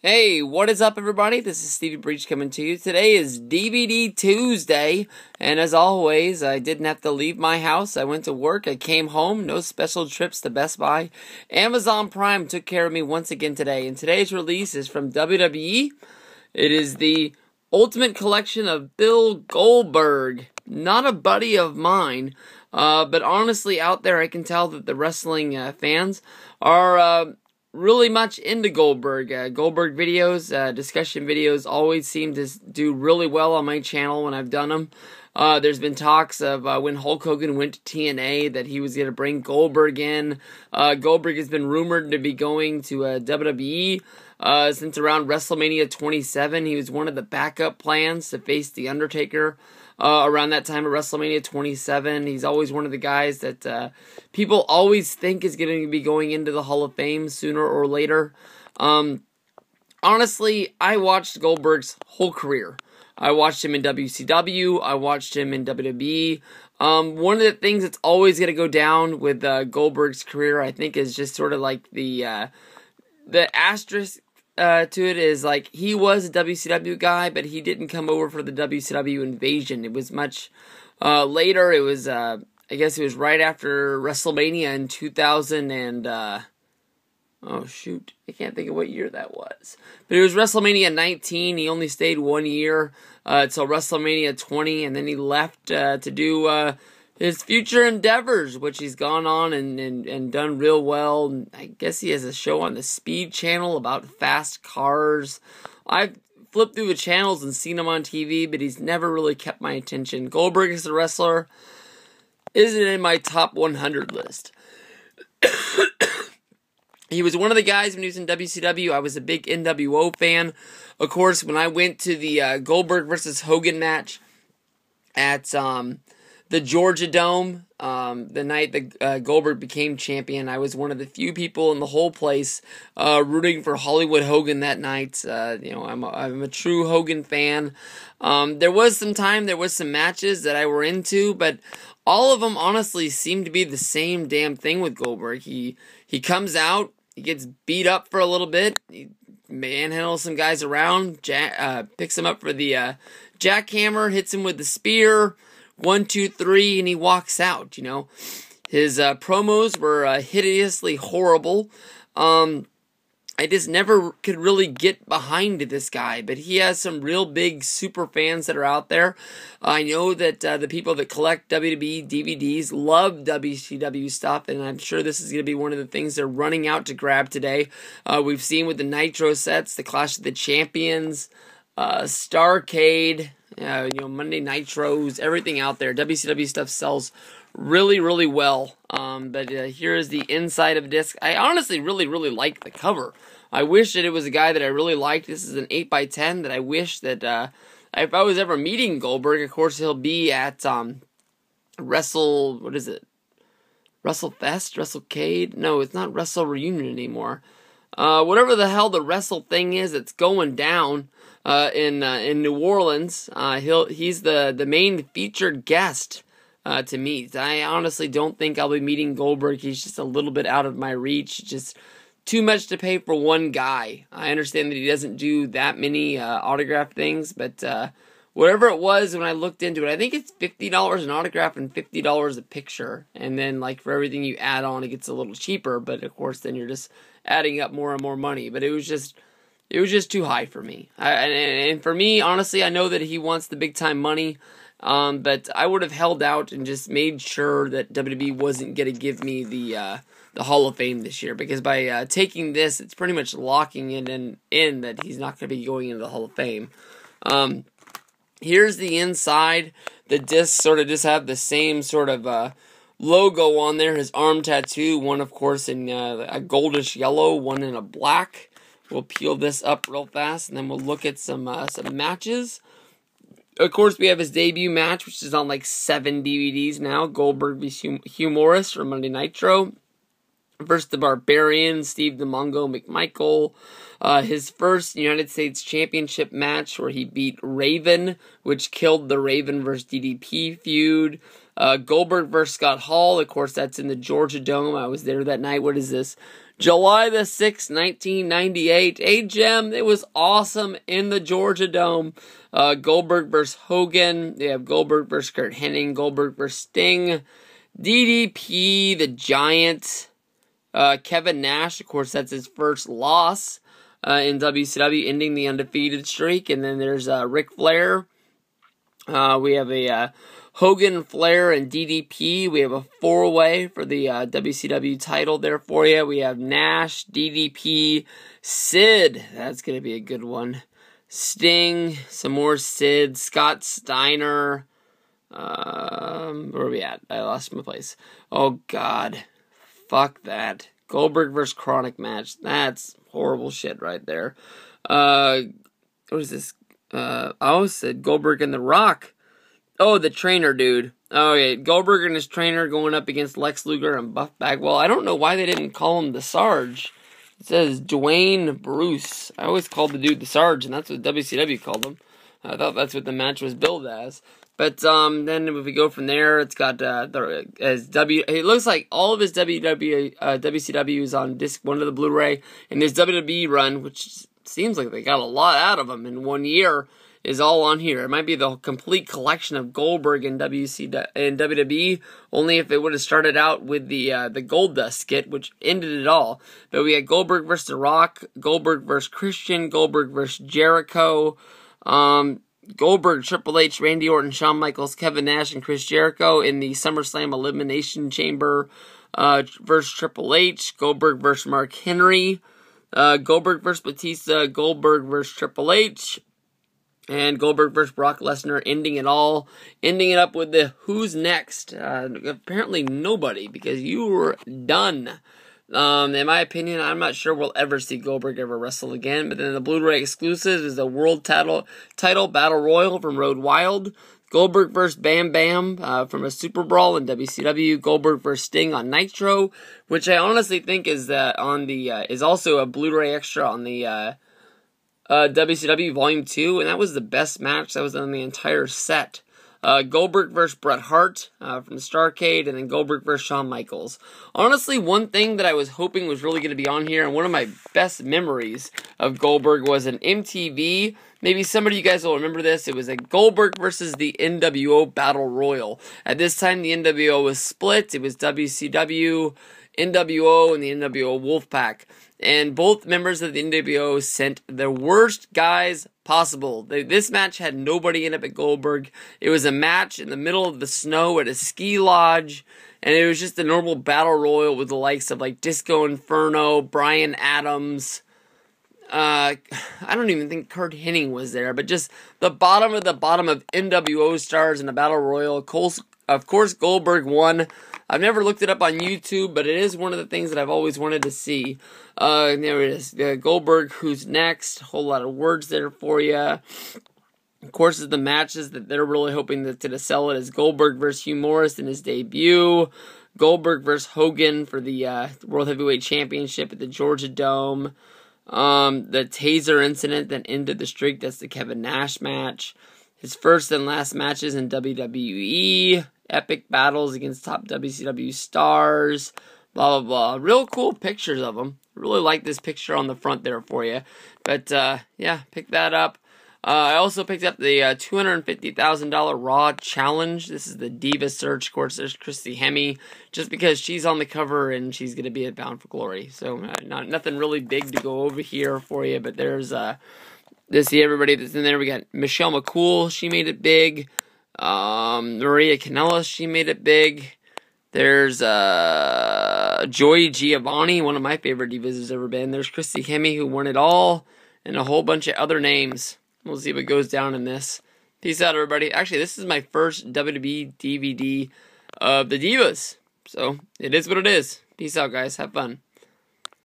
Hey, what is up, everybody? This is Stevie Breach coming to you. Today is DVD Tuesday, and as always, I didn't have to leave my house. I went to work, I came home, no special trips to Best Buy. Amazon Prime took care of me once again today, and today's release is from WWE. It is the Ultimate Collection of Bill Goldberg. Not a buddy of mine, but honestly, out there, I can tell that the wrestling fans are really much into Goldberg. Goldberg videos, discussion videos always seem to do really well on my channel when I've done them. There's been talks of when Hulk Hogan went to TNA that he was going to bring Goldberg in. Goldberg has been rumored to be going to WWE since around WrestleMania 27. He was one of the backup plans to face The Undertaker. Around that time of WrestleMania 27. He's always one of the guys that people always think is going to be going into the Hall of Fame sooner or later. Honestly, I watched Goldberg's whole career. I watched him in WCW. I watched him in WWE. One of the things that's always going to go down with Goldberg's career, I think, is just sort of like the asterisk to it is like he was a WCW guy, but he didn't come over for the WCW invasion. It was much later. It was I guess it was right after WrestleMania in 2000 and oh shoot, I can't think of what year that was. But it was WrestleMania 19. He only stayed 1 year till WrestleMania 20, and then he left to do his future endeavors, which he's gone on and done real well. I guess he has a show on the Speed Channel about fast cars. I've flipped through the channels and seen him on TV, but he's never really kept my attention. Goldberg as a wrestler isn't in my top 100 list. He was one of the guys when he was in WCW. I was a big NWO fan. Of course, when I went to the Goldberg versus Hogan match at the Georgia Dome, the night that Goldberg became champion, I was one of the few people in the whole place rooting for Hollywood Hogan that night. I'm a true Hogan fan. There was some matches that I were into, but all of them honestly seem to be the same damn thing with Goldberg. He comes out, he gets beat up for a little bit, he manhandles some guys around, picks him up for the jackhammer, hits him with the spear. 1, 2, 3, and he walks out, His promos were hideously horrible. I just never could really get behind this guy, but he has some real big super fans that are out there. I know that the people that collect WWE DVDs love WCW stuff, and I'm sure this is going to be one of the things they're running out to grab today. We've seen with the Nitro sets, the Clash of the Champions, Starrcade, Monday Nitros, everything out there. WCW stuff sells really, really well. But here is the inside of the disc. I honestly really, really like the cover. I wish that it was a guy that I really liked. This is an 8x10 that I wish that if I was ever meeting Goldberg, of course he'll be at WrestleFest? WrestleCade? No, it's not Wrestle Reunion anymore. Whatever the hell the wrestle thing is that's going down in New Orleans, he's the main featured guest to meet. I honestly don't think I'll be meeting Goldberg. He's just a little bit out of my reach. Just too much to pay for one guy. I understand that he doesn't do that many autograph things, but whatever it was when I looked into it, I think it's $50 an autograph and $50 a picture. And then for everything you add on, it gets a little cheaper. But of course, then you're just adding up more and more money. But it was just too high for me. And for me, honestly, I know that he wants the big time money. But I would have held out and just made sure that WWE wasn't going to give me the Hall of Fame this year, because by taking this, it's pretty much locking it in that he's not going to be going into the Hall of Fame. Here's the inside. The discs sort of just have the same sort of logo on there. His arm tattoo, one of course in a goldish yellow, one in a black. We'll peel this up real fast, and then we'll look at some matches. Of course, we have his debut match, which is on 7 DVDs now. Goldberg v. Hugh Morris from Monday Nitro versus the Barbarian, Steve the Mongo McMichael. His first United States Championship match where he beat Raven, which killed the Raven vs. DDP feud. Goldberg vs. Scott Hall, of course, that's in the Georgia Dome. I was there that night. What is this? July the 6th, 1998. A gem. It was awesome in the Georgia Dome. Goldberg versus Hogan. They have Goldberg versus Kurt Hennig. Goldberg versus Sting. DDP, the Giant. Kevin Nash, of course, that's his first loss in WCW, ending the undefeated streak. And then there's Ric Flair. We have a Hogan, Flair, and DDP. We have a four-way for the WCW title there for you. We have Nash, DDP, Sid. That's going to be a good one. Sting, some more Sid, Scott Steiner. Where are we at? I lost my place. Oh, God. Fuck that. Goldberg versus Chronic match. That's horrible shit right there. What is this? I always said Goldberg and The Rock. Oh, the trainer dude. Oh, yeah. Goldberg and his trainer going up against Lex Luger and Buff Bagwell. I don't know why they didn't call him the Sarge. It says Dwayne Bruce. I always called the dude the Sarge, and that's what WCW called him. I thought that's what the match was billed as. But then if we go from there, it's got it looks like all of his WCW is on disc 1 of the Blu-ray, and his WWE run, which seems like they got a lot out of him in 1 year, is all on here. It might be the complete collection of Goldberg in WWE, only if it would have started out with the Goldust skit, which ended it all. But we had Goldberg versus The Rock, Goldberg versus Christian, Goldberg versus Jericho, Goldberg, Triple H, Randy Orton, Shawn Michaels, Kevin Nash, and Chris Jericho in the SummerSlam Elimination Chamber versus Triple H. Goldberg versus Mark Henry. Goldberg versus Batista. Goldberg versus Triple H. And Goldberg versus Brock Lesnar, ending it all. Ending it up with the Who's Next? Apparently nobody, because you were done. In my opinion, I'm not sure we'll ever see Goldberg ever wrestle again. But then the Blu-ray exclusive is the World Title Battle Royal from Road Wild. Goldberg vs. Bam Bam from a Super Brawl in WCW. Goldberg vs. Sting on Nitro, which I honestly think is is also a Blu-ray extra on the WCW Volume 2, and that was the best match that was on the entire set. Goldberg vs. Bret Hart from Starrcade, and then Goldberg vs. Shawn Michaels. Honestly, one thing that I was hoping was really going to be on here, and one of my best memories of Goldberg was an MTV. Maybe some of you guys will remember this. It was a Goldberg versus the NWO Battle Royal. At this time, the NWO was split. It was WCW, NWO, and the NWO Wolfpack. And both members of the NWO sent the worst guys possible. This match had nobody in it but Goldberg. It was a match in the middle of the snow at a ski lodge. And it was just a normal battle royal with the likes of like Disco Inferno, Bryan Adams. I don't even think Kurt Hennig was there. But just the bottom of NWO stars in a battle royal. Of course, Goldberg won. I've never looked it up on YouTube, but it is one of the things that I've always wanted to see. There it is. Goldberg, Who's Next? A whole lot of words there for you. Of course, the matches that they're really hoping to sell it is Goldberg versus Hugh Morris in his debut. Goldberg versus Hogan for the World Heavyweight Championship at the Georgia Dome. The Taser incident that ended the streak, that's the Kevin Nash match. His first and last matches in WWE. Epic battles against top WCW stars. Blah, blah, blah. Real cool pictures of them. Really like this picture on the front there for you. But, yeah, pick that up. I also picked up the $250,000 Raw Challenge. This is the Diva Search. Of course, there's Christy Hemme, just because she's on the cover and she's going to be at Bound for Glory. So, nothing really big to go over here for you, but there's, to see everybody that's in there. We got Michelle McCool. She made it big. Maria Kanellis, she made it big. There's Joy Giovanni, one of my favorite divas has ever been. There's Christy Hemme, who won it all, and a whole bunch of other names. We'll see what goes down in this. Peace out, everybody. Actually, this is my first WWE DVD of the Divas. So, it is what it is. Peace out, guys. Have fun.